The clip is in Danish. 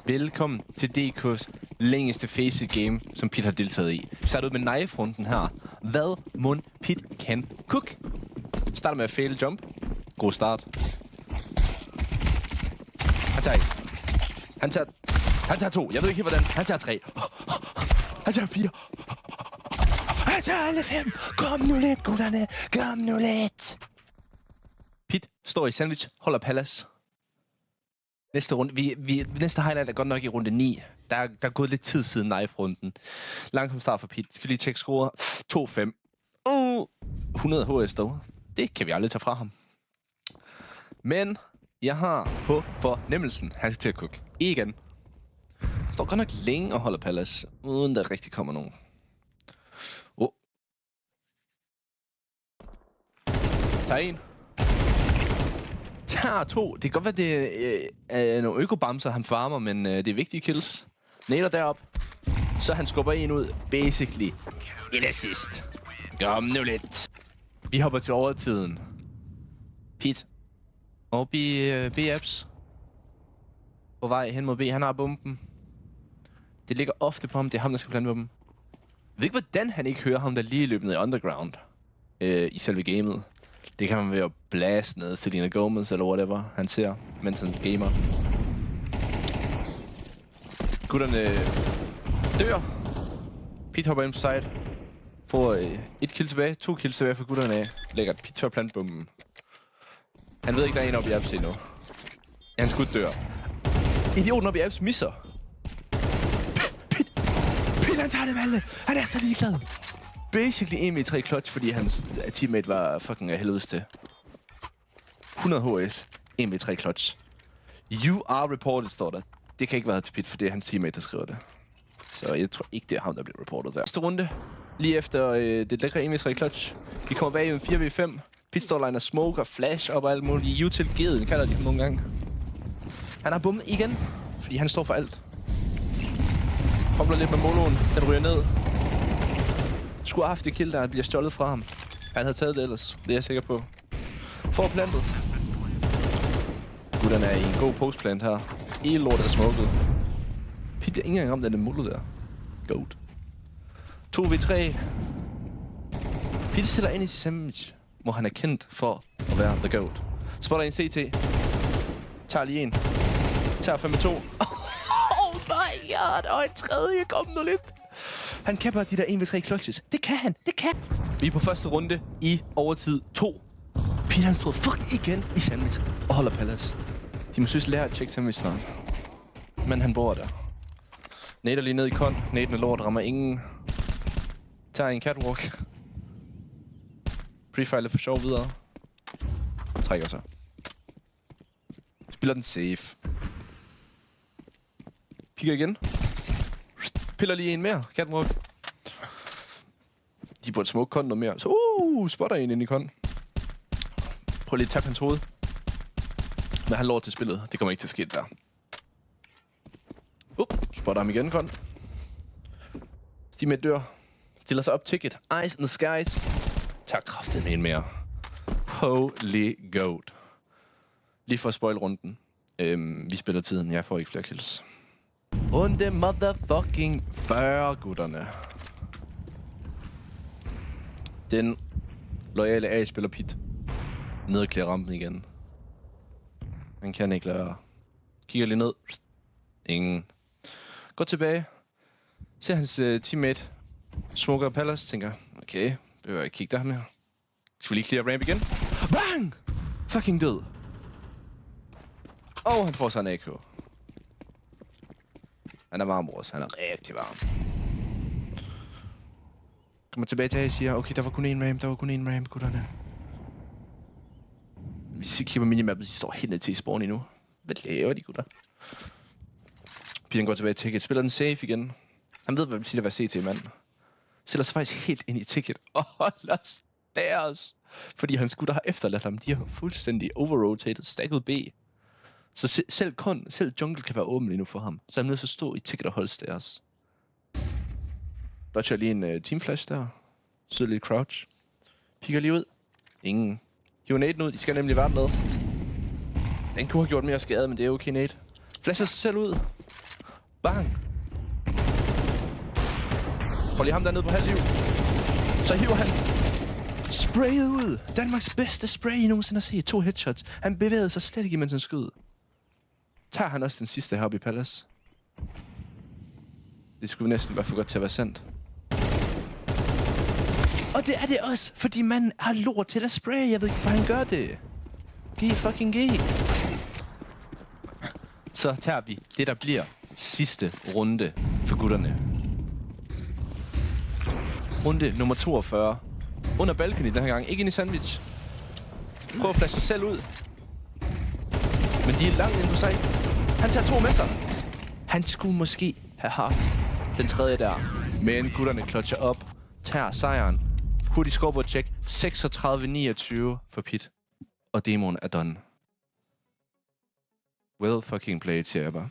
Velkommen til DK's længste Faceit game, som Pit har deltaget i. Vi starter ud med knife-runden her. Hvad mon Pit kan cook? Starter med at fail jump. God start. Han tager 1. Han tager 2. Jeg ved ikke helt hvordan. Han tager 3. Han tager 4. Han tager alle 5. Kom nu lidt, gutterne. Kom nu lidt. Pit står i sandwich, holder palace. Næste runde, næste highlight er godt nok i runde 9. Der er gået lidt tid siden knife-runden. Langsom start for Pit. Skal lige tjekke score. 2-5. 100 HS dog. Det kan vi aldrig tage fra ham. Men jeg har på fornemmelsen, han skal til at cook. Igen. Står godt nok længe og holder palace, uden der rigtig kommer nogen. Tager 1. Tager 2. Det kan godt være, det er nogle økobamser, han farmer, men det er vigtige kills. Nader derop. Så han skubber en ud. Basically. Et assist. Kom nu lidt. Vi hopper til overtiden. Pit. Og B-apps. På vej hen mod B. Han har bomben. Det ligger ofte på ham. Det er ham, der skal plante bomben. Jeg ved ikke, hvordan han ikke hører ham, der lige løb ned i underground. I selve gamet. Det kan man ved at blast ned Selena Gomez eller whatever han ser, mens han gamer. Gutterne dør. Pit hopper ind på side. Får 1 kill tilbage, 2 kills tilbage for gutterne af. Lægger Pit tør plantbomben. Han ved ikke, der er en oppe i apps endnu. Han skud dør. Idioten oppe i apps misser. Pit han tager dem alle. Han er så ligeglad. Basically 1v3 clutch, fordi hans teammate var fucking af helvedes til. 100 HS. 1v3 clutch. You are reported, står der. Det kan ikke være til Pit, for det er hans teammate, der skriver det. Så jeg tror ikke, det er ham, der bliver reported der. Næste runde. Lige efter det lækre 1v3 clutch. Vi kommer bag i en 4v5. Pit står liner smoke og flash op og alt muligt. Util geden kalder de ham nogle gange. Han har bommet igen, fordi han står for alt. Fumler lidt med moloen. Den ryger ned. Skulle have haft det kill, der bliver stjålet fra ham. Han havde taget det ellers, det er jeg sikker på. Får plantet. Gutterne er i en god postplant her. Hele lortet er smoket. Pit bliver ikke engang om, den er molo der. Goat. 2v3. Pit stiller ind i sin sandwich, hvor han er kendt for at være the goat. Spotter en CT. Tager lige en. Tager 5-2. Oh my god, og en tredje, kom nu lidt. Han kan bare de der 1v3 clutches. Det kan han, det kan. Vi er på første runde i overtid 2. Pit han stod igen i sandwich og holder palace. De må synes lære at tjekke sandwich snart. Men han bor der. Nader lige ned i kon. Naden er lort, rammer ingen. Tager en catwalk. Prefiler for sjov videre. Trækker sig. Spiller den safe. Pikker igen. Piller lige en mere. Catwalk. De burde smoke kon noget mere. Så spotter en ind i kon. Prøv lige at tabe hans hoved. Men han lort til spillet. Det kommer ikke til at ske der. Spotter ham igen, kon. Steammate dør. Stiller sig op, ticket. Eyes in the skies. Tager kraften med en mere. Holy goat. Lige for at spoil runden. Vi spiller tiden. Jeg får ikke flere kills. Runde motherfucking 40, gutterne. Den loyale A-spiller Pit. Nedklæder rampen igen. Han kan ikke lade. Kigger lige ned. Ingen. Går tilbage. Ser hans teammate. Smoker palace. Tænker, okay, behøver jeg ikke kigge der mere. Skal vi lige clear ramp igen? Bang! Fucking død. Og han får sig en AK. Han er varm, brors. Han er rigtig varm. Kommer tilbage til A og siger, okay, der var kun en ramp, gutterne. Hvis I kigger på minimappet, de står helt ned til spawn endnu. Hvad laver de, gutter? Pien går tilbage i ticket, spiller den safe igen. Han ved, hvad det vil sige at være CT, mand. Stiller sig faktisk helt ind i ticket og holder stairs. Fordi hans gutter har efterladt ham. De har fuldstændig overrotated, stacket B. Så selv jungle kan være åben lige nu for ham. Så han er nødt til at stå i ticket og holde stairs. Dodger lige en teamflash der. Sidder lidt crouch. Pikker lige ud. Ingen. Hiver Nate ud, de skal nemlig være med. Den kunne have gjort mere skade, men det er okay, Nate. Flasher sig selv ud. Bang! Får lige ham der ned på halv liv. Så hiver han sprayet ud. Danmarks bedste spray, I nogensinde har set. 2 headshots. Han bevægede sig slet ikke, mens han skød. Tager han også den sidste heroppe i Palace? Det skulle næsten være for godt til at være sandt. Og det er det også, fordi manden har lort til at spray. Jeg ved ikke, hvorfor han gør det. G. Så tager vi det, der bliver sidste runde for gutterne. Runde nummer 42. Under balcony den her gang. Ikke ind i sandwich. Prøv at flashe sig selv ud. Men de er langt inde på sig. Han tager 2 med sig. Han skulle måske have haft den tredje der. Men gutterne klotcher op. Tager sejren. Hurtig scoreboard check. 36-29 for Pit. Og demoen er done. Well fucking played, siger jeg bare.